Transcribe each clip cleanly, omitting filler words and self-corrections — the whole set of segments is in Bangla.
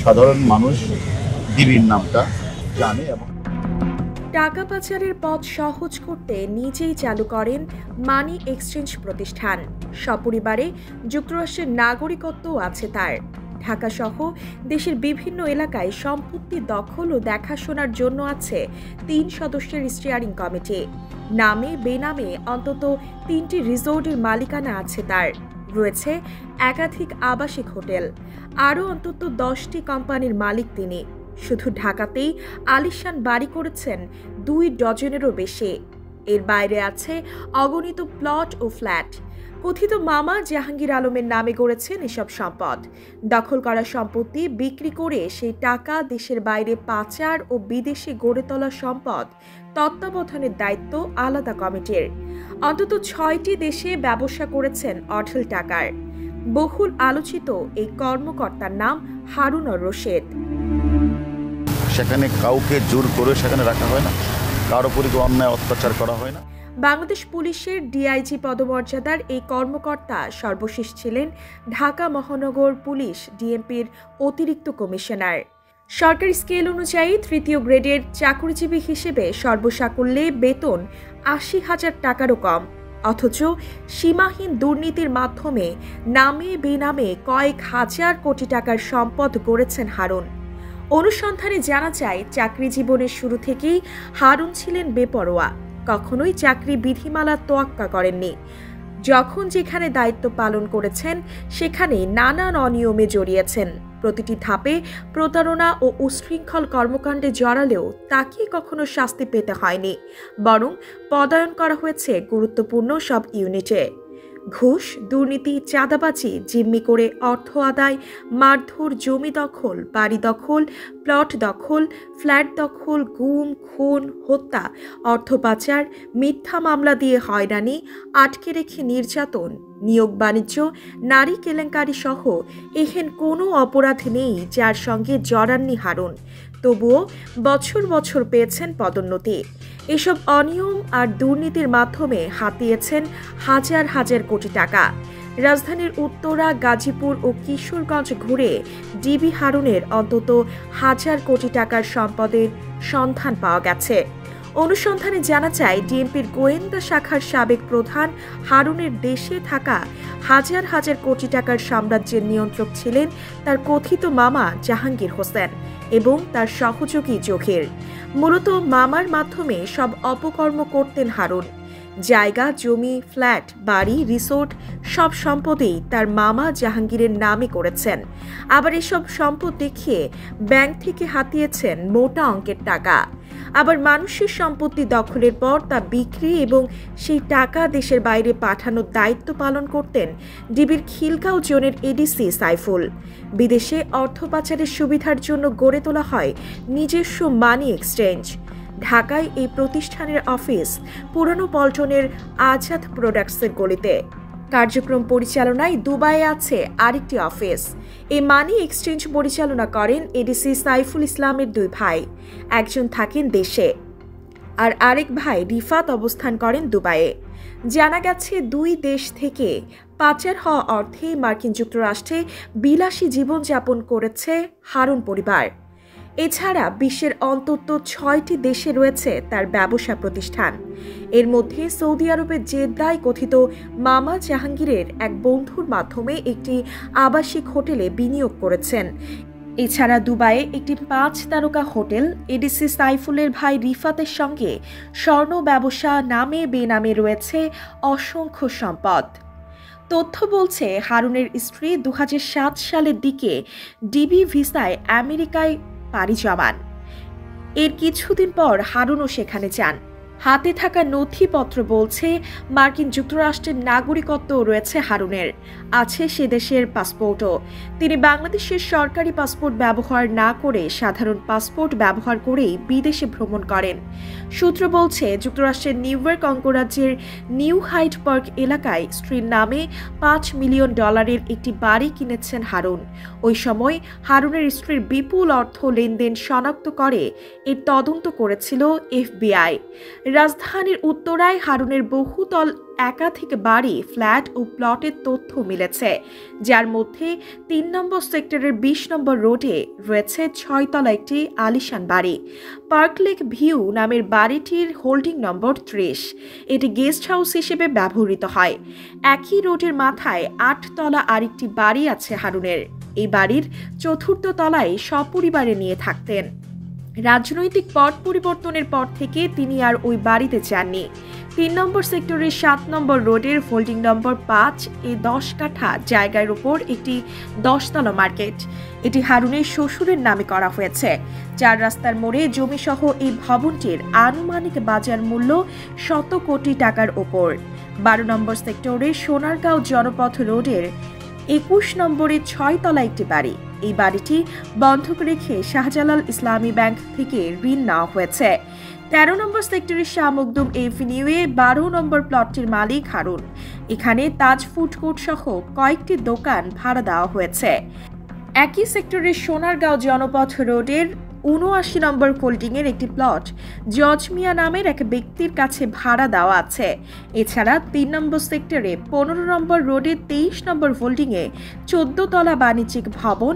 সাধারণ মানুষ ডিবির নামটা জানে। এবং টাকা পাচারের পথ সহজ করতে নিজেই চালু করেন মানি এক্সচেঞ্জ প্রতিষ্ঠান। সপরিবারে যুক্তরাষ্ট্রের নাগরিকত্বও আছে তার। ঢাকা সহ দেশের বিভিন্ন এলাকায় সম্পত্তি দখল ও দেখাশোনার জন্য আছে ৩ সদস্যের স্টিয়ারিং কমিটি। নামে বেনামে অন্তত ৩টি রিসোর্টের মালিকানা আছে তার। রয়েছে একাধিক আবাসিক হোটেল। আরও অন্তত 10টি কোম্পানির মালিক তিনি। শুধু ঢাকাতেই আলিশান বাড়ি করেছেন 2 ডজনেরও বেশি। এর বাইরে আছে অগণিত প্লট ও ফ্ল্যাট। কথিত মামা জাহাঙ্গীর আলমের নামে গড়েছেন এসব সম্পদ। দখল করা সম্পত্তি বিক্রি করে সেই টাকা দেশের বাইরে পাচার ও বিদেশে গড়ে তোলা সম্পদ তত্ত্বাবধানের দায়িত্ব আলাদা কমিটির। অন্তত 6টি দেশে ব্যবসা করেছেন অঢেল টাকার। বহুল আলোচিত এই কর্মকর্তার নাম হারুন আর রশিদ। সেখানে কাউকে জোর করে সেখানে রাখা হয় না, কারো উপর অন্যায় অত্যাচার করা হয় না। বাংলাদেশ পুলিশের ডিআইজি পদমর্যাদার এই কর্মকর্তা সর্বশেষ ছিলেন ঢাকা মহানগর পুলিশ ডিএমপির অতিরিক্ত কমিশনার। সরকারি স্কেল অনুযায়ী 3য় গ্রেডের চাকরিজীবী হিসেবে সর্বসাকুল্যে বেতন ৮০,০০০ টাকারও কম। অথচ সীমাহীন দুর্নীতির মাধ্যমে নামে বেনামে কয়েক হাজার কোটি টাকার সম্পদ গড়েছেন হারুন। অনুসন্ধানে জানা যায়, চাকরি জীবনের শুরু থেকেই হারুন ছিলেন বেপরোয়া। কখনোই চাকরি বিধিমালা তোয়াক্কা করেননি। যখন যেখানে দায়িত্ব পালন করেছেন সেখানে নানান অনিয়মে জড়িয়েছেন। প্রতিটি ধাপে প্রতারণা ও উশৃঙ্খল কর্মকাণ্ডে জড়ালেও তাকে কখনো শাস্তি পেতে হয়নি, বরং পদায়ন করা হয়েছে গুরুত্বপূর্ণ সব ইউনিটে। ঘুষ, দুর্নীতি, চাঁদাবাজি, জিম্মি করে অর্থ আদায়, মারধর, জমি দখল, বাড়ি দখল, প্লট দখল, ফ্ল্যাট দখল, গুম, খুন, হত্যা, অর্থ পাচার, মিথ্যা মামলা দিয়ে হয়রানি, আটকে রেখে নির্যাতন, নিয়োগ বাণিজ্য, নারী কেলেঙ্কারি সহ এহেন কোনো অপরাধ নেই যার সঙ্গে জড়াননি হারুন। তবুও বছর বছর পেয়েছেন পদোন্নতি। এসব অনিয়ম আর দুর্নীতির মাধ্যমে হাতিয়েছেন হাজার হাজার কোটি টাকা। রাজধানীর উত্তরা, গাজীপুর ও কিশোরগঞ্জ ঘুরে ডিবি হারুনের অন্তত 1000 কোটি টাকার সম্পদের সন্ধান পাওয়া গেছে। অনুসন্ধানে জানা যায়, ডিএমপির গোয়েন্দা শাখার সাবেক প্রধান হারুনের দেশে থাকা হাজার হাজার কোটি টাকার সাম্রাজ্যের নিয়ন্ত্রক ছিলেন তার কথিত মামা জাহাঙ্গীর হোসেন এবং তার সহযোগী জহির। মূলত মামার মাধ্যমে সব অপকর্ম করতেন হারুন। জায়গা, জমি, ফ্ল্যাট, বাড়ি, রিসোর্ট সব সম্পদেই তার মামা জাহাঙ্গীরের নামে করেছেন। আবার এসব সম্পদ দেখিয়ে ব্যাংক থেকে হাতিয়েছেন মোটা অঙ্কের টাকা। আবার মানুষের সম্পত্তি দখলের পর তা বিক্রি এবং সেই টাকা দেশের বাইরে পাঠানোর দায়িত্ব পালন করতেন ডিবির খিলগাঁও জোনের এডিসি সাইফুল। বিদেশে অর্থ পাচারের সুবিধার জন্য গড়ে তোলা হয় নিজস্ব মানি এক্সচেঞ্জ। ঢাকায় এই প্রতিষ্ঠানের অফিস পুরানো পল্টনের আজাদ প্রোডাক্টসের গলিতে। কার্যক্রম পরিচালনায় দুবাইয়ে আছে আরেকটি অফিস। এই মানি এক্সচেঞ্জ পরিচালনা করেন এডিসি সাইফুল ইসলামের 2 ভাই। একজন থাকেন দেশে আর আরেক ভাই রিফাত অবস্থান করেন দুবাইয়ে। জানা গেছে 2 দেশ থেকে পাচার হওয়া অর্থে মার্কিন যুক্তরাষ্ট্রে বিলাসী জীবনযাপন করেছে হারুন পরিবার। এছাড়া বিশ্বের অন্তত 6টি দেশে রয়েছে তার ব্যবসা প্রতিষ্ঠান। এর মধ্যে সৌদি আরবের জেদ্দায় কথিত মামা জাহাঙ্গীরের এক বন্ধুর মাধ্যমে একটি আবাসিক হোটেলে বিনিয়োগ করেছেন। এছাড়া দুবাইয়ে একটি 5 তারকা হোটেল, এডিসি সাইফুলের ভাই রিফাতের সঙ্গে স্বর্ণ ব্যবসা, নামে বেনামে রয়েছে অসংখ্য সম্পদ। তথ্য বলছে, হারুনের স্ত্রী 2007 সালের দিকে ডিবি ভিসায় আমেরিকায় পাড়ি জমান। এর কিছুদিন পর হারুনও সেখানে যান। হাতে থাকা নথিপত্র বলছে মার্কিন যুক্তরাষ্ট্রের নাগরিকত্বও রয়েছে হারুনের, আছে সে দেশের পাসপোর্টও। তিনি বাংলাদেশের সরকারি পাসপোর্ট ব্যবহার না করে সাধারণ পাসপোর্ট ব্যবহার করেই বিদেশে ভ্রমণ করেন। সূত্র বলছে, যুক্তরাষ্ট্রের নিউ ইয়র্ক অঙ্গরাজ্যের নিউ হাইড পার্ক এলাকায় স্ত্রীর নামে $5 মিলিয়ন একটি বাড়ি কিনেছেন হারুন। ওই সময় হারুনের স্ত্রীর বিপুল অর্থ লেনদেন শনাক্ত করে এর তদন্ত করেছিল এফবিআই। রাজধানীর উত্তরায় হারুনের বহুতল একাধিক বাড়ি, ফ্ল্যাট ও প্লটের তথ্য মিলেছে, যার মধ্যে ৩ নম্বর সেক্টরের ২০ নম্বর রোডে রয়েছে ৬ তলা একটি আলিশান বাড়ি। পার্কলেক ভিউ নামের বাড়িটির হোল্ডিং নম্বর ৩০। এটি গেস্ট হাউস হিসেবে ব্যবহৃত হয়। একই রোডের মাথায় ৮ তলা আরেকটি বাড়ি আছে হারুনের। এই বাড়ির ৪র্থ তলায় সপরিবারে নিয়ে থাকতেন। রাজনৈতিক পট পরিবর্তনের পর থেকে তিনি আর ওই বাড়িতে যাননি। ৩ নম্বর সেক্টরের ৭ নম্বর রোডের হোল্ডিং নম্বর ৫ এ ১০ কাঠা জায়গার উপর একটি ১০ তলা মার্কেট। এটি হারুনের শ্বশুরের নামে করা হয়েছে। ৪ রাস্তার মোড়ে জমিসহ এই ভবনটির আনুমানিক বাজার মূল্য ১০০ কোটি টাকার ওপর। ১২ নম্বর সেক্টরের সোনারগাঁও জনপথ রোডের ২১ নম্বরে ৬ তলা একটি বাড়ি। এই বাড়িটি বন্ধক রেখে শাহজালাল ইসলামী ব্যাংক থেকে ঋণ নেওয়া হয়েছে। ১৩ নম্বর সেক্টরের শাহ মখদুম এভিনিউয়ে ১২ নম্বর প্লটটির মালিক হারুন। এখানে তাজ ফুড কোর্ট সহ কয়েকটি দোকান ভাড়া দেওয়া হয়েছে। একই সেক্টরের সোনারগাঁও জনপথ রোডের ৭৯ নম্বর হোল্ডিংয়ের একটি প্লট জজ মিয়া নামের এক ব্যক্তির কাছে ভাড়া দেওয়া আছে। এছাড়া ৩ নম্বর সেক্টরে ১৫ নম্বর রোডের ২৩ নম্বর হোল্ডিংয়ে ১৪ তলা বাণিজ্যিক ভবন,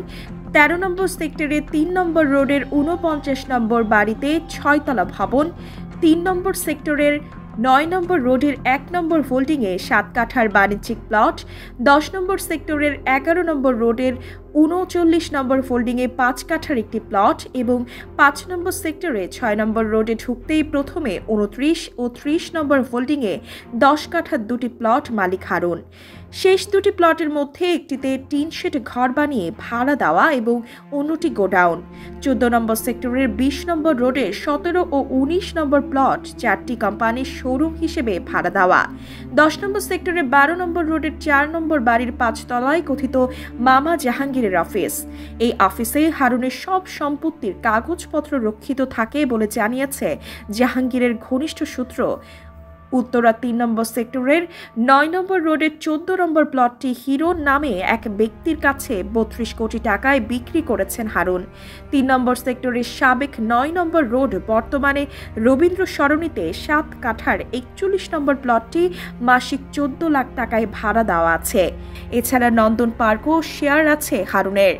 ১৩ নম্বর সেক্টরে ৩ নম্বর রোডের ৪৯ নম্বর বাড়িতে ৬ তলা ভবন, ৩ নম্বর সেক্টরের ৯ নম্বর রোডের ১ নম্বর হোল্ডিংয়ে ৭ কাঠার বাণিজ্যিক প্লট, ১০ নম্বর সেক্টরের ১১ নম্বর রোডের ৩৯ নম্বর হোল্ডিংয়ে ৫ কাঠার একটি প্লট এবং ৫ নম্বর সেক্টরে ৬ নম্বর রোডে ঢুকতেই প্রথমে ২৯ ও ৩০ নম্বর হোল্ডিংয়ে ১০ কাঠার দুটি প্লট মালিক হারুন। শেষ দুটি প্লটের মধ্যে একটিতে টিন শেড ঘর বানিয়ে ভাড়া দেওয়া এবং অন্যটি গোডাউন। ১৪ নম্বর সেক্টরের ২০ নম্বর রোডে ১৭ ও ১৯ নম্বর প্লট ৪টি কোম্পানির শোরুম হিসেবে ভাড়া দেওয়া। ১০ নম্বর সেক্টরের ১২ নম্বর রোডের ৪ নম্বর বাড়ির ৫ তলায় কথিত মামা জাহাঙ্গীরের অফিস। এই অফিসে হারুনের সব সম্পত্তির কাগজপত্র রক্ষিত থাকে বলে জানিয়েছে জাহাঙ্গীরের ঘনিষ্ঠ সূত্র। উত্তরা ৩ নম্বর সেক্টরের ৯ নম্বর রোডের ১৪ নম্বর প্লটটি হিরো নামে এক ব্যক্তির কাছে ৩২ কোটি টাকায় বিক্রি করেছেন হারুন। ৩ নম্বর সেক্টরের সাবেক ৯ নম্বর রোড বর্তমানে রবীন্দ্র সরণিতে ৭ কাঠার ৪১ নম্বর প্লটটি মাসিক ১৪ লাখ টাকায় ভাড়া দেওয়া আছে। এছাড়া নন্দন পার্কও শেয়ার আছে হারুনের।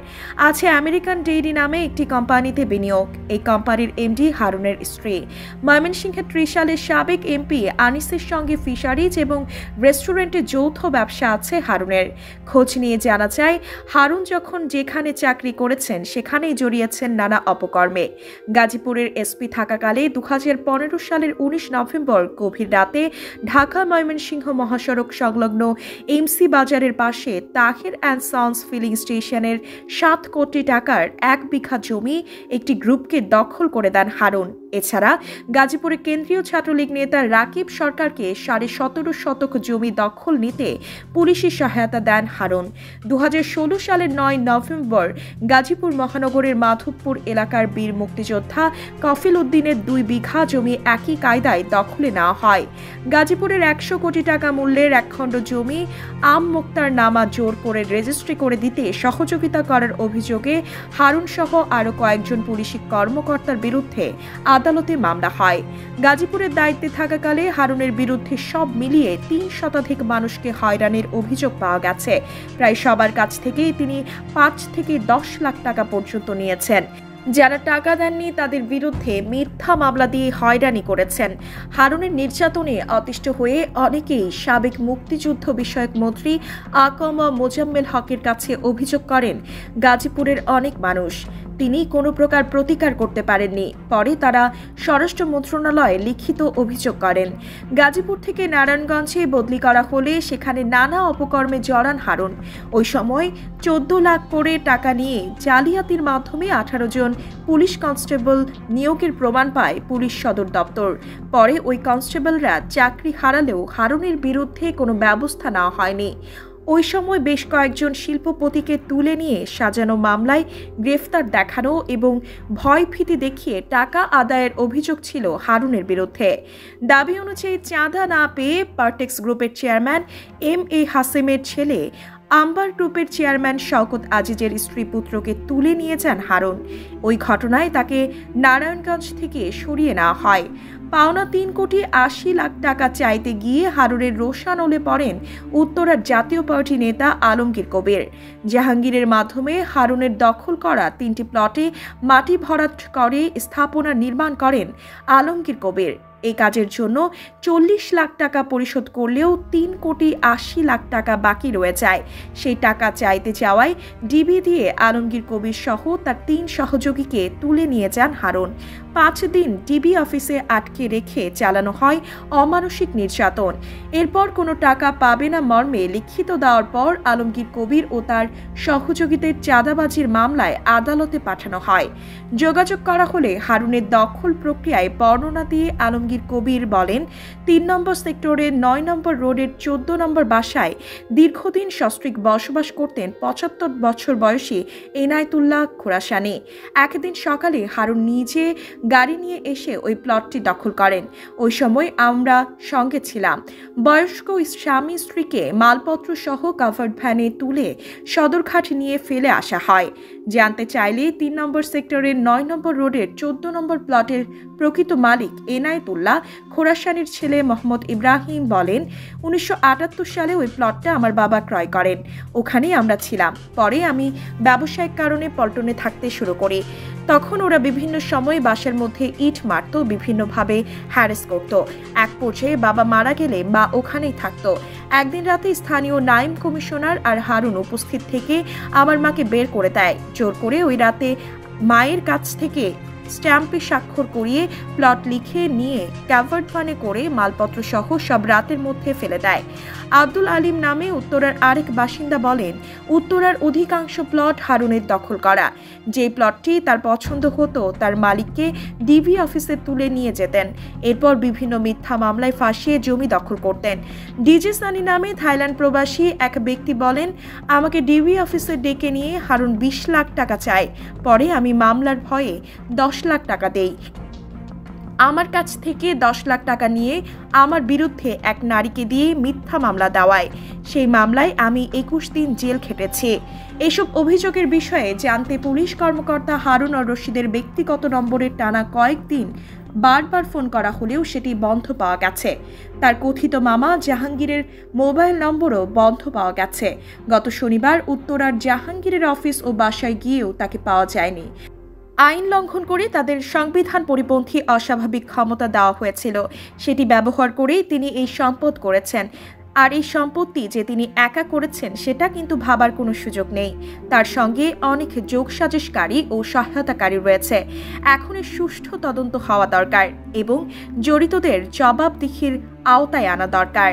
আছে আমেরিকান ডেইরি নামে একটি কোম্পানিতে বিনিয়োগ। এই কোম্পানির এমডি হারুনের স্ত্রী। ময়মনসিংহের ত্রিশালের সাবেক এমপি আনিসের সঙ্গে ফিশারিজ এবং রেস্টুরেন্টে যৌথ ব্যবসা আছে হারুনের। খোঁজ নিয়ে জানা যায়, হারুন যখন যেখানে চাকরি করেছেন সেখানেই জড়িয়েছেন নানা অপকর্মে। গাজীপুরের এসপি থাকাকালে ২০১৫ সালের ১৯ নভেম্বর গভীর রাতে ঢাকা ময়মনসিংহ মহাসড়ক সংলগ্ন এমসি বাজারের পাশে তাহের অ্যান্ড সন্স ফিলিং স্টেশনের ৭ কোটি টাকার ১ বিঘা জমি একটি গ্রুপকে দখল করে দেন হারুন। এছাড়া গাজীপুরে কেন্দ্রীয় ছাত্রলীগ নেতা রাকিব সরকারকে ১৭.৫ শতক জমি দখল নিতে পুলিশি সহায়তা দেন হারুন। ২০১৬ সালের ৯ নভেম্বর গাজীপুর মহানগরের মাধবপুর এলাকার বীর মুক্তিযোদ্ধা কফিল উদ্দিনের ২ বিঘা জমি একই কায়দায় দখলে নেওয়া হয়। গাজীপুরের ১০০ কোটি টাকা মূল্যের একখণ্ড জমি আম মুক্তার নামা জোর করে রেজিস্ট্রি করে দিতে সহযোগিতা করার অভিযোগে হারুন সহ আরও কয়েকজন পুলিশি কর্মকর্তার বিরুদ্ধে আদালতে মামলা হয়। গাজীপুরের দায়িত্বে থাকাকালে হারুনের বিরুদ্ধে সব মিলিয়ে ৩ শতাধিক মানুষকে হয়রানির অভিযোগ পাওয়া গেছে। প্রায় সবার কাছ থেকেই তিনি ৫ থেকে ১০ লাখ টাকা পর্যন্ত নিয়েছেন। যারা টাকা দেননি তাদের বিরুদ্ধে মিথ্যা মামলা দিয়ে হয়রানি করেছেন। হারুনের নির্যাতনে অতিষ্ঠ হয়ে অনেকেই সাবেক মুক্তিযুদ্ধ বিষয়ক মন্ত্রী আকম মোজাম্মেল হকের কাছে অভিযোগ করেন গাজীপুরের অনেক মানুষ। তিনি কোনো প্রকার প্রতিকার করতে পারেননি। পরে তারা স্বরাষ্ট্র মন্ত্রণালয়ে লিখিত অভিযোগ করেন। গাজীপুর থেকে নারায়ণগঞ্জে বদলি করা হলে সেখানে নানা অপকর্মে জড়ান হারুন। ওই সময় ১৪ লাখ করে টাকা নিয়ে জালিয়াতির মাধ্যমে ১৮ জন পুলিশ কনস্টেবল নিয়োগের প্রমাণ পায় পুলিশ সদর দপ্তর। পরে ওই কনস্টেবলরা চাকরি হারালেও হারুনের বিরুদ্ধে কোনো ব্যবস্থা নেওয়া হয়নি। ওই সময় বেশ কয়েকজন শিল্পপতিকে তুলে নিয়ে সাজানো মামলায় গ্রেফতার দেখানো এবং ভয়ভীতি দেখিয়ে টাকা আদায়ের অভিযোগ ছিল হারুনের বিরুদ্ধে। দাবি অনুযায়ী চাঁদা না পেয়ে পার্টেক্স গ্রুপের চেয়ারম্যান এম এ হাসেমের ছেলে আম্বার গ্রুপের চেয়ারম্যান শওকত আজিজের স্ত্রী পুত্রকে তুলে নিয়ে যান হারুন। ওই ঘটনায় তাকে নারায়ণগঞ্জ থেকে সরিয়ে নেওয়া হয়। পাওনা 3,80,00,000 টাকা চাইতে গিয়ে হারুনের রোষানলে পড়েন উত্তরার জাতীয় পার্টি নেতা আলমগীর কবির। জাহাঙ্গীরের মাধ্যমে হারুনের দখল করা 3টি প্লটে মাটি ভরাট করে স্থাপনা নির্মাণ করেন আলমগীর কবির। এই কাজের জন্য 40 লাখ টাকা পরিশোধ করলেও 3,80,00,000 টাকা বাকি রয়ে যায়। সেই টাকা চাইতে যাওয়ায় ডিবি দিয়ে আলমগীর কবির সহ তার 3 সহযোগীকে তুলে নিয়ে যান হারুন। 5 দিন ডিবি অফিসে আটকে রেখে চালানো হয় অমানসিক নির্যাতন। এরপর কোনো টাকা পাবে না মর্মে লিখিত দেওয়ার পর আলমগীর কবির ও তার সহযোগীদের চাঁদাবাজির মামলায় আদালতে পাঠানো হয়। যোগাযোগ করা হলে হারুনের দখল প্রক্রিয়ায় বর্ণনা দিয়ে আলমগীর কবির বলেন, 3 নম্বর সেক্টরের 9 নম্বর রোডের 14 নম্বর বাসায় দীর্ঘদিন সস্ত্রীক বসবাস করতেন 75 বছর বয়সী এনায়েতুল্লাহ খোরাসানি। একদিন সকালে হারুন নিজে গাড়ি নিয়ে এসে ওই প্লটটি দখল করেন। ওই সময় আমরা সঙ্গে ছিলাম। বয়স্ক স্বামী স্ত্রীকে মালপত্র সহ কাভার্ড ভ্যানে তুলে সদরঘাট নিয়ে ফেলে আসা হয়। জানতে চাইলে 3 নম্বর সেক্টরের 9 নম্বর রোডের 14 নম্বর প্লটের প্রকৃত মালিক এনায়েতুল্লাহ খোরাসানির ছেলে মোহাম্মদ ইব্রাহিম বলেন, 1978 সালে ওই প্লটটা আমার বাবা ক্রয় করেন। ওখানেই আমরা ছিলাম। পরে আমি ব্যবসায়িক কারণে পল্টনে থাকতে শুরু করি। তখন ওরা বিভিন্ন সময় বাসার মধ্যে ইট মারত, বিভিন্নভাবে হ্যারাস করত। এক পর্যায়ে বাবা মারা গেলে মা ওখানেই থাকতো। একদিন রাতে স্থানীয় নাইম কমিশনার আর হারুন উপস্থিত থেকে আমার মাকে বের করে দেয়। জোর করে ওই রাতে মায়ের কাছ থেকে স্ট্যাম্পে স্বাক্ষর করিয়ে প্লট লিখে নিয়ে ক্যাভার্ড ভ্যানে করে মালপত্র সহ সব রাতের মধ্যে ফেলে দেয়। আব্দুল আলিম নামে উত্তরার আরেক বাসিন্দা বলেন, উত্তরার অধিকাংশ প্লট হারুনের দখল করা। যে প্লটটি তার পছন্দ হতো তার মালিককে ডিবি অফিসে তুলে নিয়ে যেতেন। এরপর বিভিন্ন মিথ্যা মামলায় ফাঁসিয়ে জমি দখল করতেন। ডিজে সানি নামে থাইল্যান্ড প্রবাসী এক ব্যক্তি বলেন, আমাকে ডিবি অফিসে ডেকে নিয়ে হারুন 20 লাখ টাকা চায়। পরে আমি মামলার ভয়ে 10 লাখ টাকা দেই। আমার কাছ থেকে 10 লাখ টাকা নিয়ে আমার বিরুদ্ধে এক নারীকে দিয়ে মিথ্যা মামলা দেওয়ায় সেই মামলায় আমি 21 দিন জেল খেটেছি। এসব অভিযোগের বিষয়ে জানতে পুলিশ কর্মকর্তা হারুন আর রশিদের ব্যক্তিগত নম্বরের টানা কয়েকদিন বারবার ফোন করা হলেও সেটি বন্ধ পাওয়া গেছে। তার কথিত মামা জাহাঙ্গীরের মোবাইল নম্বরও বন্ধ পাওয়া গেছে। গত শনিবার উত্তরার জাহাঙ্গীরের অফিস ও বাসায় গিয়েও তাকে পাওয়া যায়নি। আইন লঙ্ঘন করে তাদের সংবিধান পরিপন্থী অস্বাভাবিক ক্ষমতা দেওয়া হয়েছিল। সেটি ব্যবহার করেই তিনি এই সম্পদ করেছেন। আর এই সম্পত্তি যে তিনি একা করেছেন সেটা কিন্তু ভাবার কোনো সুযোগ নেই। তার সঙ্গে অনেক যোগসাজশকারী ও সহায়তাকারী রয়েছে। এখন এর সুষ্ঠু তদন্ত হওয়া দরকার এবং জড়িতদের জবাবদিহির আওতায় আনা দরকার।